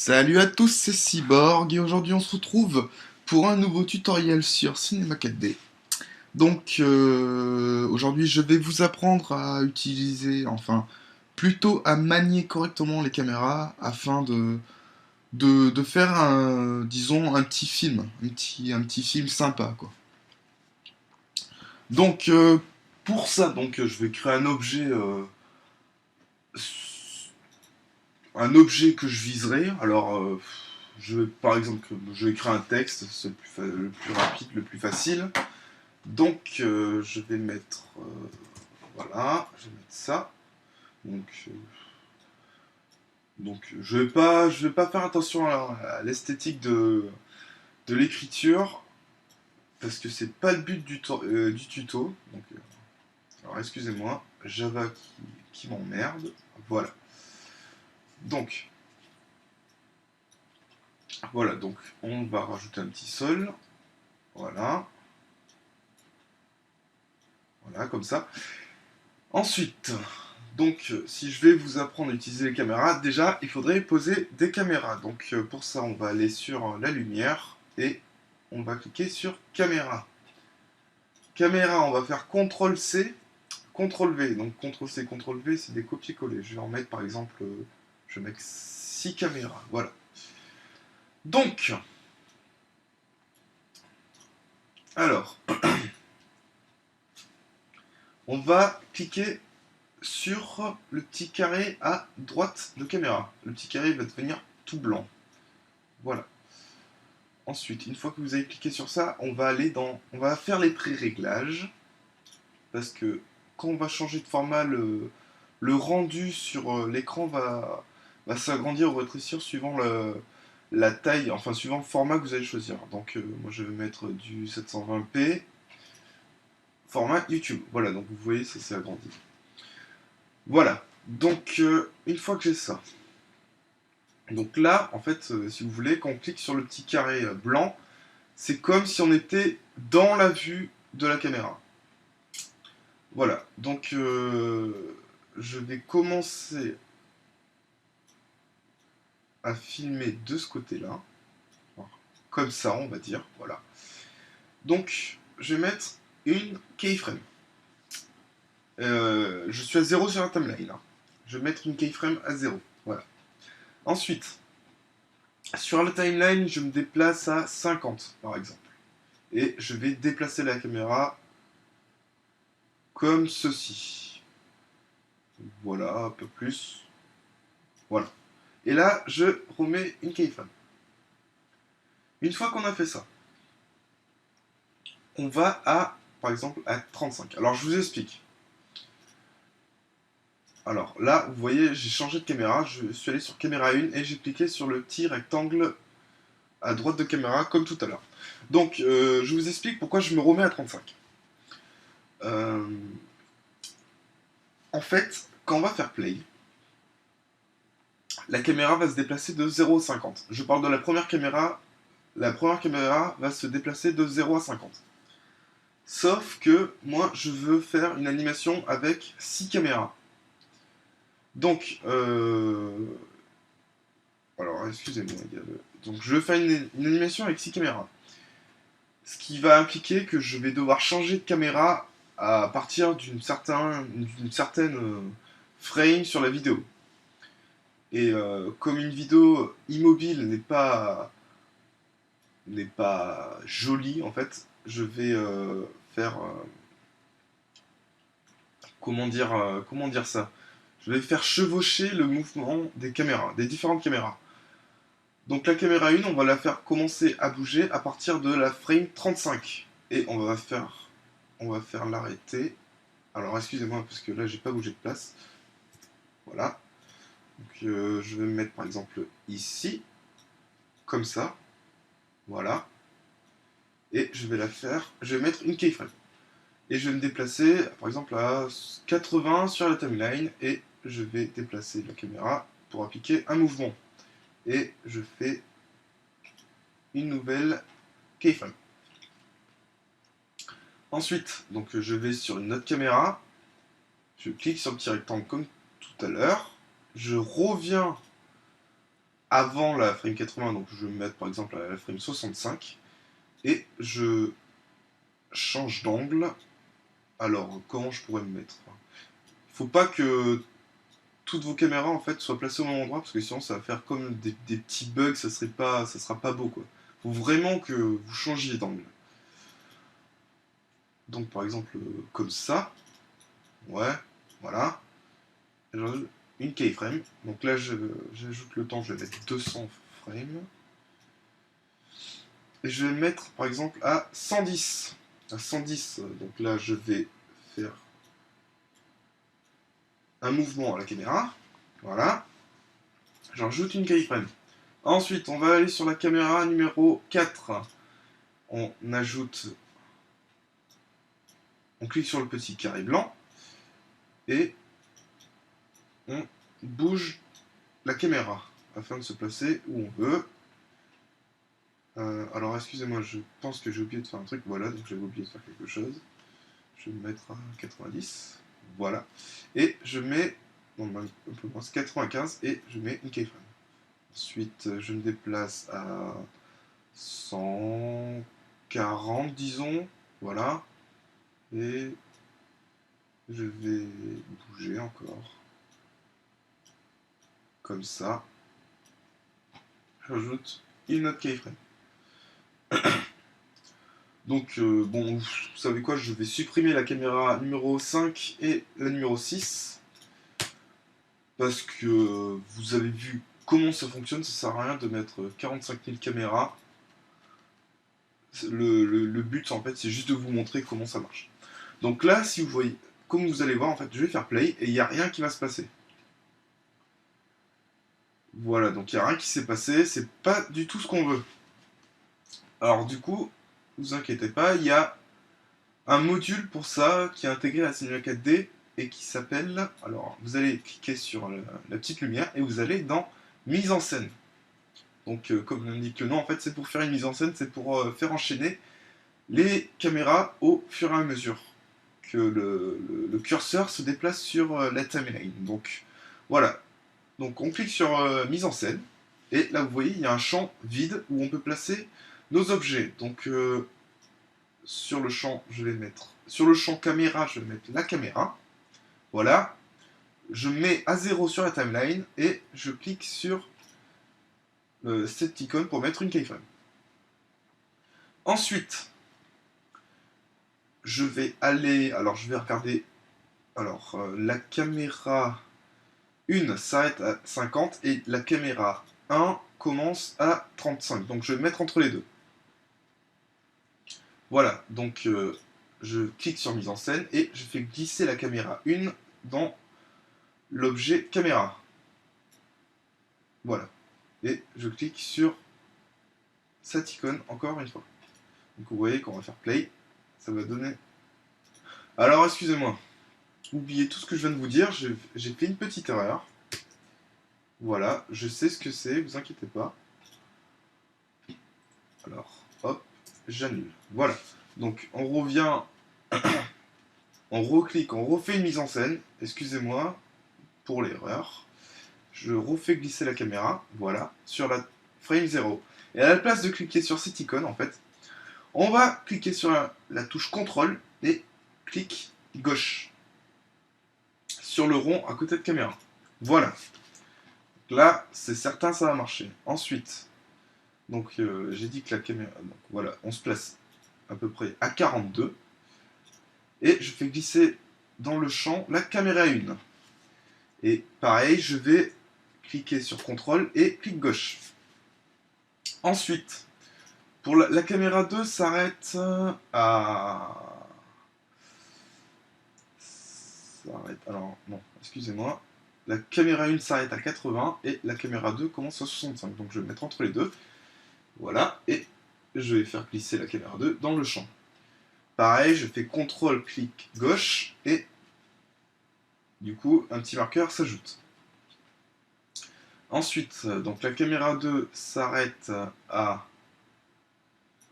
Salut à tous, c'est Cyborg et aujourd'hui on se retrouve pour un nouveau tutoriel sur Cinema 4D. Donc aujourd'hui je vais vous apprendre à utiliser, enfin plutôt à manier correctement les caméras afin de faire un, disons, un petit film, un petit film sympa quoi. Donc pour ça, je vais créer un objet que je viserai. Alors, je vais, par exemple, je vais créer un texte, c'est le plus rapide, le plus facile. Donc, je vais mettre, voilà, je vais mettre ça. Donc, je vais pas faire attention à l'esthétique de l'écriture parce que c'est pas le but du tuto. Donc, alors, excusez-moi, Java qui m'emmerde. Voilà. Donc, voilà, donc on va rajouter un petit sol. Voilà. Voilà, comme ça. Ensuite, donc, si je vais vous apprendre à utiliser les caméras, déjà, il faudrait poser des caméras. Donc, pour ça, on va aller sur la lumière et on va cliquer sur caméra. Caméra, on va faire CTRL-C, CTRL-V. Donc, CTRL-C, CTRL-V, c'est des copier-coller. Je vais en mettre, par exemple, je vais mettre 6 caméras. Voilà. Donc, alors, on va cliquer sur le petit carré à droite de caméra. Le petit carré va devenir tout blanc. Voilà. Ensuite, une fois que vous avez cliqué sur ça, on va faire les pré-réglages. Parce que quand on va changer de format, le rendu sur l'écran va s'agrandir ou rétrécir suivant la taille, enfin suivant le format que vous allez choisir. Donc moi je vais mettre du 720p, format YouTube. Voilà, donc vous voyez, ça s'est agrandi. Voilà, donc une fois que j'ai ça, donc là, en fait, si vous voulez, quand on clique sur le petit carré blanc, c'est comme si on était dans la vue de la caméra. Voilà, donc je vais commencer à filmer de ce côté-là. Comme ça, on va dire, voilà. Donc, je vais mettre une keyframe. Je suis à 0 sur la timeline. Hein. Je vais mettre une keyframe à 0. Voilà. Ensuite, sur la timeline, je me déplace à 50, par exemple. Et je vais déplacer la caméra comme ceci. Voilà, un peu plus. Voilà. Et là, je remets une keyframe. Une fois qu'on a fait ça, on va à, par exemple, à 35. Alors, je vous explique. Alors là, vous voyez, j'ai changé de caméra. Je suis allé sur caméra 1 et j'ai cliqué sur le petit rectangle à droite de caméra, comme tout à l'heure. Donc, je vous explique pourquoi je me remets à 35. Euh, En fait, quand on va faire play, la caméra va se déplacer de 0 à 50. Je parle de la première caméra. La première caméra va se déplacer de 0 à 50. Sauf que moi, je veux faire une animation avec 6 caméras. Donc, alors, excusez-moi, donc je vais faire une animation avec 6 caméras. Ce qui va impliquer que je vais devoir changer de caméra à partir d'une certaine frame sur la vidéo. Et comme une vidéo immobile n'est pas jolie, en fait, je vais faire... comment dire ça? Je vais faire chevaucher le mouvement des caméras, des différentes caméras. Donc la caméra 1, on va la faire commencer à bouger à partir de la frame 35. Et on va faire l'arrêter. Alors excusez-moi parce que là j'ai pas bougé de place. Voilà. Donc je vais me mettre par exemple ici, comme ça. Voilà. Et je vais mettre une keyframe. Et je vais me déplacer par exemple à 80 sur la timeline et je vais déplacer la caméra pour appliquer un mouvement. Et je fais une nouvelle keyframe. Ensuite, donc je vais sur une autre caméra, je clique sur le petit rectangle comme tout à l'heure, je reviens avant la frame 80, donc je vais me mettre par exemple à la frame 65, et je change d'angle. Alors, comment je pourrais me mettre? Faut pas que toutes vos caméras en fait soient placées au même endroit, parce que sinon ça va faire comme des petits bugs, ça sera pas beau quoi. Faut vraiment que vous changiez d'angle. Donc par exemple comme ça, ouais, voilà. J'ajoute une keyframe. Donc là j'ajoute le temps, je vais mettre 200 frames. Et je vais le mettre par exemple à 110. À 110, donc là je vais faire un mouvement à la caméra. Voilà. J'ajoute une keyframe. Ensuite, on va aller sur la caméra numéro 4. On ajoute, on clique sur le petit carré blanc et on bouge la caméra afin de se placer où on veut. Alors excusez-moi, je pense que j'ai oublié de faire un truc, voilà, donc j'avais oublié de faire quelque chose. Je vais me mettre à 90, voilà. Et je mets, non, un peu moins, 95 et je mets une keyframe. Ensuite, je me déplace à 140, disons, voilà. Et je vais bouger encore. Comme ça. J'ajoute une autre keyframe. Donc, bon, vous savez quoi, je vais supprimer la caméra numéro 5 et la numéro 6. Parce que vous avez vu comment ça fonctionne, ça sert à rien de mettre 45 000 caméras. Le but, en fait, c'est juste de vous montrer comment ça marche. Donc là, si vous voyez, comme vous allez voir, en fait, je vais faire play et il n'y a rien qui va se passer. Voilà, donc il n'y a rien qui s'est passé, c'est pas du tout ce qu'on veut. Alors du coup, vous inquiétez pas, il y a un module pour ça qui est intégré à la Cinema 4D et qui s'appelle... Alors, vous allez cliquer sur la petite lumière et vous allez dans Mise en scène. Donc, comme l'indique le nom, en fait, c'est pour faire une mise en scène, c'est pour faire enchaîner les caméras au fur et à mesure que le curseur se déplace sur la timeline. Donc, voilà. Donc, on clique sur Mise en scène et là, vous voyez, il y a un champ vide où on peut placer nos objets. Donc, sur le champ, je vais mettre... Sur le champ caméra, je vais mettre la caméra. Voilà. Je mets à 0 sur la timeline et je clique sur cette icône pour mettre une keyframe. Ensuite, je vais aller... Alors, je vais regarder... Alors, la caméra 1 s'arrête à 50 et la caméra 1 commence à 35. Donc, je vais mettre entre les deux. Voilà, donc je clique sur mise en scène et je fais glisser la caméra 1 dans l'objet caméra. Voilà. Et je clique sur cette icône encore une fois. Donc vous voyez qu'on va faire play, ça va donner... Alors excusez-moi, oubliez tout ce que je viens de vous dire, j'ai fait une petite erreur. Voilà, je sais ce que c'est, vous inquiétez pas. Alors, hop, j'annule. Voilà. Donc on revient, on reclique, on refait une mise en scène. Excusez-moi pour l'erreur. Je refais glisser la caméra, voilà, sur la frame 0. Et à la place de cliquer sur cette icône, en fait, on va cliquer sur la touche CTRL et clic gauche sur le rond à côté de caméra. Voilà. Là, c'est certain, ça va marcher. Ensuite, donc j'ai dit que la caméra... Donc, voilà, on se place à peu près à 42. Et je fais glisser dans le champ la caméra 1. Et pareil, je vais cliquer sur CTRL et clic gauche. Ensuite, pour la caméra 2 s'arrête à... Alors, non, excusez-moi. La caméra 1 s'arrête à 80 et la caméra 2 commence à 65. Donc je vais mettre entre les deux. Voilà, et je vais faire glisser la caméra 2 dans le champ. Pareil, je fais CTRL, clic gauche et du coup, un petit marqueur s'ajoute. Ensuite, donc la caméra 2 s'arrête à...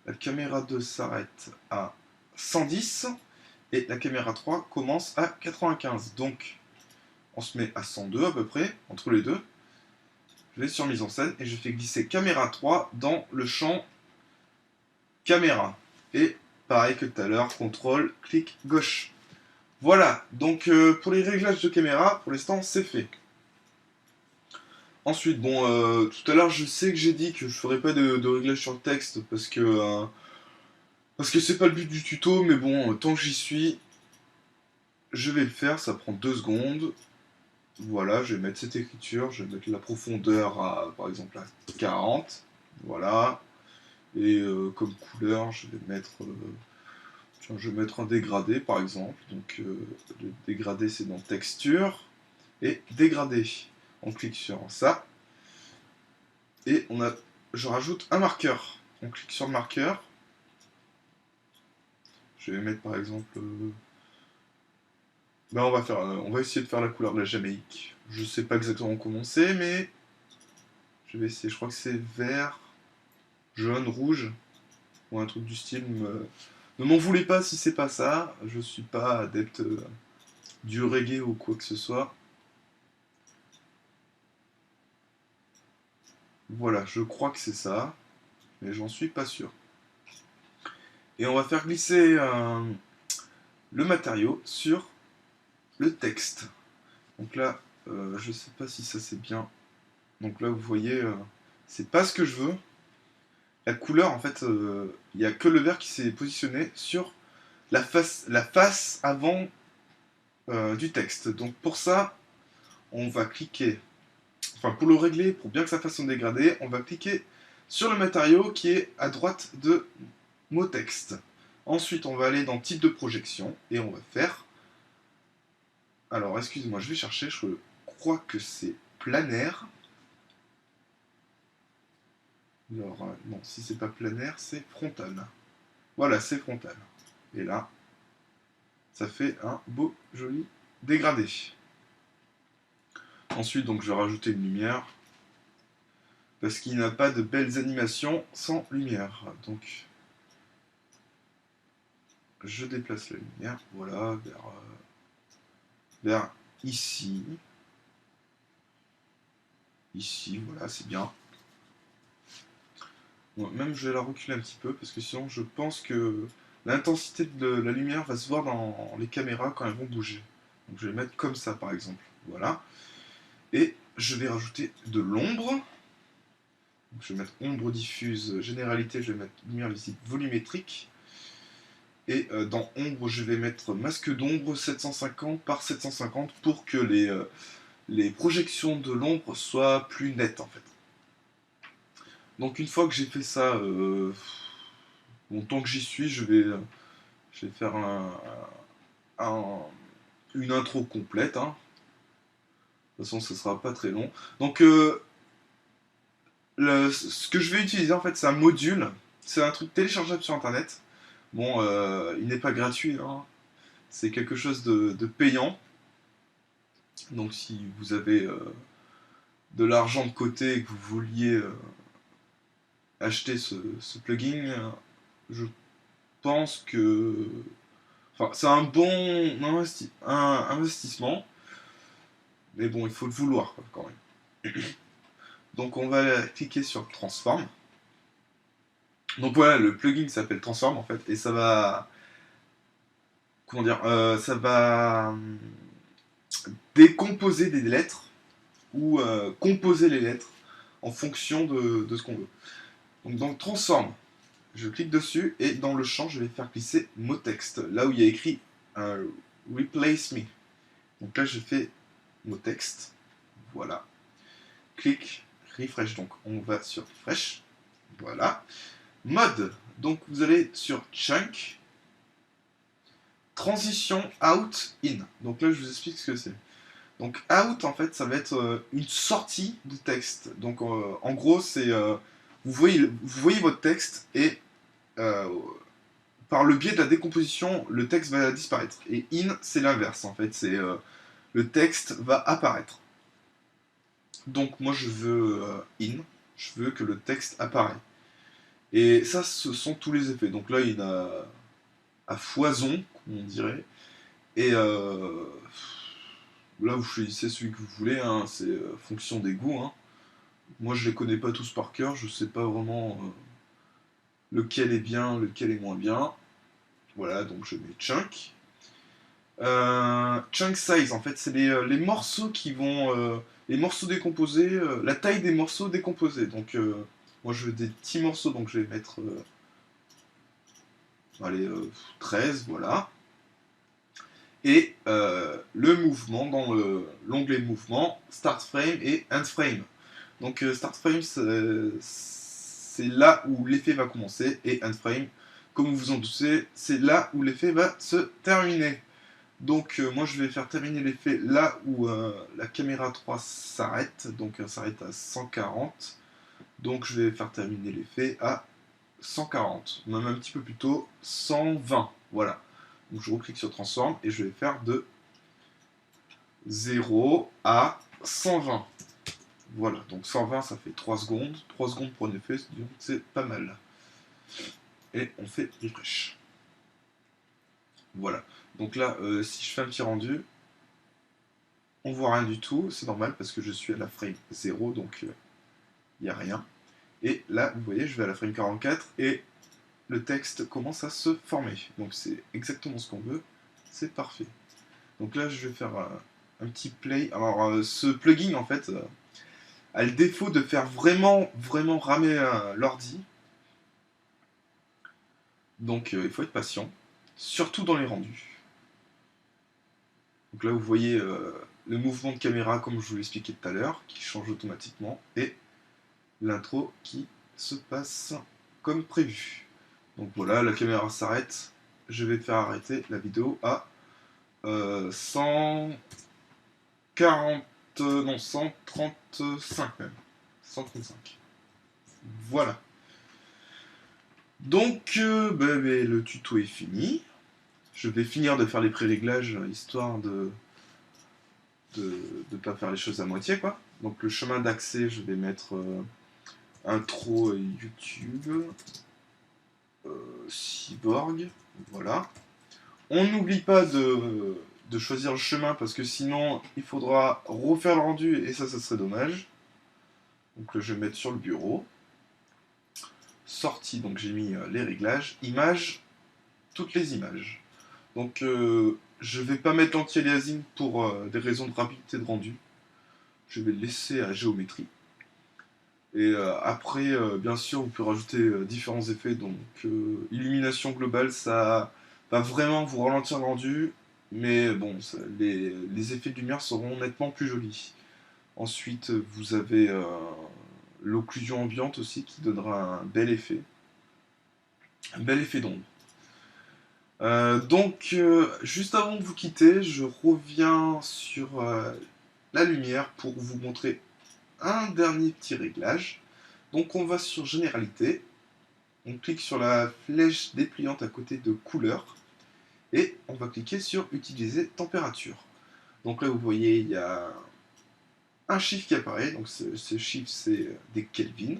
La caméra 2 s'arrête à 110 et la caméra 3 commence à 95. Donc, on se met à 102 à peu près, entre les deux. je vais sur mise en scène et je fais glisser caméra 3 dans le champ caméra. Et pareil que tout à l'heure, contrôle, clic gauche. Voilà, donc pour les réglages de caméra, pour l'instant c'est fait. Ensuite, bon, tout à l'heure je sais que j'ai dit que je ferais pas de réglage sur le texte parce que c'est pas le but du tuto, mais bon, tant que j'y suis, je vais le faire, ça prend 2 secondes. Voilà, je vais mettre cette écriture, je vais mettre la profondeur à, par exemple, à 40. Voilà. Et comme couleur, je vais mettre, tiens, je vais mettre un dégradé, par exemple. Donc, le dégradé, c'est dans texture et dégradé. On clique sur ça. Et je rajoute un marqueur. On clique sur le marqueur. Je vais mettre, par exemple... ben, on va essayer de faire la couleur de la Jamaïque. Je sais pas exactement comment c'est, mais je vais essayer. Je crois que c'est vert, jaune, rouge, ou un truc du style. Ne m'en voulez pas si c'est pas ça. Je suis pas adepte du reggae ou quoi que ce soit. Voilà, je crois que c'est ça, mais j'en suis pas sûr. Et on va faire glisser le matériau sur le texte. Donc là, je sais pas si ça c'est bien. Donc là, vous voyez, c'est pas ce que je veux. La couleur, en fait, il n'y a que le vert qui s'est positionné sur la face avant du texte. Donc pour ça, on va cliquer, enfin pour le régler, pour bien que ça fasse son dégradé, on va cliquer sur le matériau qui est à droite de mot texte. Ensuite, on va aller dans type de projection et on va faire... Alors, excusez-moi, je vais chercher, je crois que c'est planaire. Alors, non, si c'est pas planaire, c'est frontal. Voilà, c'est frontal. Et là, ça fait un beau, joli dégradé. Ensuite, donc, je vais rajouter une lumière. Parce qu'il n'a pas de belles animations sans lumière. Donc, je déplace la lumière, voilà, vers ici. Ici, voilà, c'est bien. Bon, même je vais la reculer un petit peu, parce que sinon je pense que l'intensité de la lumière va se voir dans les caméras quand elles vont bouger. Donc je vais mettre comme ça, par exemple. Voilà. Et je vais rajouter de l'ombre. Je vais mettre ombre diffuse, généralité, je vais mettre lumière visible volumétrique. Et dans ombre, je vais mettre masque d'ombre 750 par 750 pour que les projections de l'ombre soient plus nettes en fait. Donc une fois que j'ai fait ça, bon, tant que j'y suis, je vais faire une intro complète. Hein. De toute façon, ce sera pas très long. Donc ce que je vais utiliser en fait, c'est un module. C'est un truc téléchargeable sur internet. Bon, il n'est pas gratuit, hein. C'est quelque chose de payant. Donc si vous avez de l'argent de côté et que vous vouliez acheter ce plugin, je pense que... Enfin, c'est un bon investissement, mais bon, il faut le vouloir quand même. Donc on va cliquer sur Transform. Donc voilà, le plugin s'appelle Transform en fait, et ça va... Comment dire, ça va décomposer des lettres ou composer les lettres en fonction de ce qu'on veut. Donc dans Transform, je clique dessus et dans le champ, je vais faire glisser mot texte, là où il y a écrit Replace me. Donc là, je fais mot texte, voilà. Clic, refresh, donc on va sur refresh, voilà. Mode, donc vous allez sur Chunk, transition out, in. Donc là, je vous explique ce que c'est. Donc out, en fait, ça va être une sortie de texte. Donc en gros, c'est vous voyez votre texte et par le biais de la décomposition, le texte va disparaître. Et in, c'est l'inverse, en fait. C'est le texte va apparaître. Donc moi, je veux in. Je veux que le texte apparaît. Et ça, ce sont tous les effets. Donc là, il y en a à foison, comme on dirait. Et là, vous choisissez celui que vous voulez, hein, c'est fonction des goûts. Hein. Moi, je les connais pas tous par cœur, je sais pas vraiment lequel est bien, lequel est moins bien. Voilà, donc je mets chunk. Chunk size, en fait, c'est les morceaux qui vont. Les morceaux décomposés, la taille des morceaux décomposés. Donc, moi, je veux des petits morceaux, donc je vais mettre. Allez, 13, voilà. Et le mouvement, dans l'onglet mouvement, Start Frame et End Frame. Donc, Start Frame, c'est là où l'effet va commencer, et End Frame, comme vous vous en doutez, c'est là où l'effet va se terminer. Donc moi je vais faire terminer l'effet là où la caméra 3 s'arrête, donc elle s'arrête à 140. Donc je vais faire terminer l'effet à 140, même un petit peu plus tôt, 120. Voilà. Donc je reclique sur Transform et je vais faire de 0 à 120. Voilà, donc 120 ça fait 3 secondes. 3 secondes pour un effet, c'est pas mal. Et on fait refresh. Voilà. Donc là, si je fais un petit rendu, on voit rien du tout, c'est normal parce que je suis à la frame 0, donc il n'y a rien. Et là, vous voyez, je vais à la frame 44 et le texte commence à se former. Donc c'est exactement ce qu'on veut, c'est parfait. Donc là, je vais faire un petit play. Alors, ce plugin, en fait, a le défaut de faire vraiment, vraiment ramer l'ordi. Donc il faut être patient, surtout dans les rendus. Donc là, vous voyez le mouvement de caméra, comme je vous l'expliquais tout à l'heure, qui change automatiquement, et l'intro qui se passe comme prévu. Donc voilà, la caméra s'arrête. Je vais faire arrêter la vidéo à 140, non 135 même. 135. Voilà. Donc le tuto est fini. Je vais finir de faire les pré-réglages histoire de pas faire les choses à moitié quoi. Donc le chemin d'accès, je vais mettre intro YouTube. Cyborg, voilà. On n'oublie pas de choisir le chemin parce que sinon il faudra refaire le rendu et ça serait dommage. Donc je vais mettre sur le bureau. Sortie, donc j'ai mis les réglages. Images, toutes les images. Donc je vais pas mettre l'anti-aliasing pour des raisons de rapidité de rendu. Je vais le laisser à géométrie. Et après, bien sûr, vous pouvez rajouter différents effets. Donc, illumination globale, ça va vraiment vous ralentir le rendu. Mais bon, les effets de lumière seront nettement plus jolis. Ensuite, vous avez l'occlusion ambiante aussi qui donnera un bel effet. Un bel effet d'ombre. Donc, juste avant de vous quitter, je reviens sur la lumière pour vous montrer un dernier petit réglage. Donc on va sur Généralité, on clique sur la flèche dépliante à côté de Couleur, et on va cliquer sur Utiliser température. Donc là vous voyez il y a un chiffre qui apparaît, donc ce chiffre c'est des Kelvin.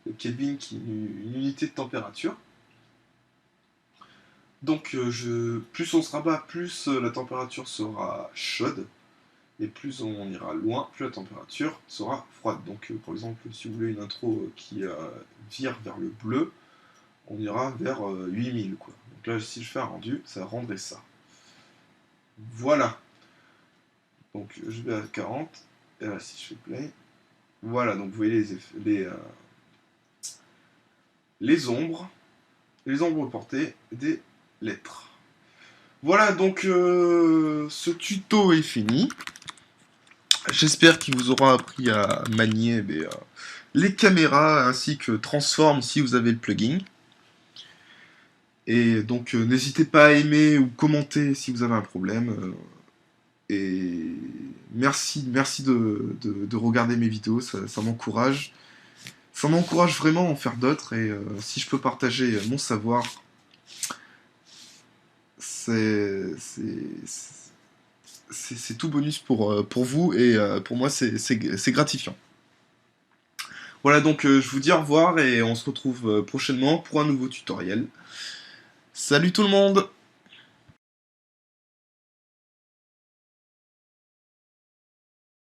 Le Kelvin qui est une unité de température. Donc plus on se rabat, plus la température sera chaude. Et plus on ira loin, plus la température sera froide. Donc par exemple, si vous voulez une intro qui vire vers le bleu, on ira vers 8000 quoi. Donc là, si je fais un rendu, ça rendrait ça. Voilà. Donc je vais à 40, et là si je fais play, voilà, donc vous voyez les effets, les ombres portées des lettres. Voilà, donc ce tuto est fini. J'espère qu'il vous aura appris à manier les caméras ainsi que Transform si vous avez le plugin. Et donc n'hésitez pas à aimer ou commenter si vous avez un problème. Et merci de regarder mes vidéos, ça m'encourage. Ça m'encourage vraiment à en faire d'autres et si je peux partager mon savoir, c'est tout bonus pour vous et pour moi c'est gratifiant. Voilà donc je vous dis au revoir et on se retrouve prochainement pour un nouveau tutoriel. Salut tout le monde!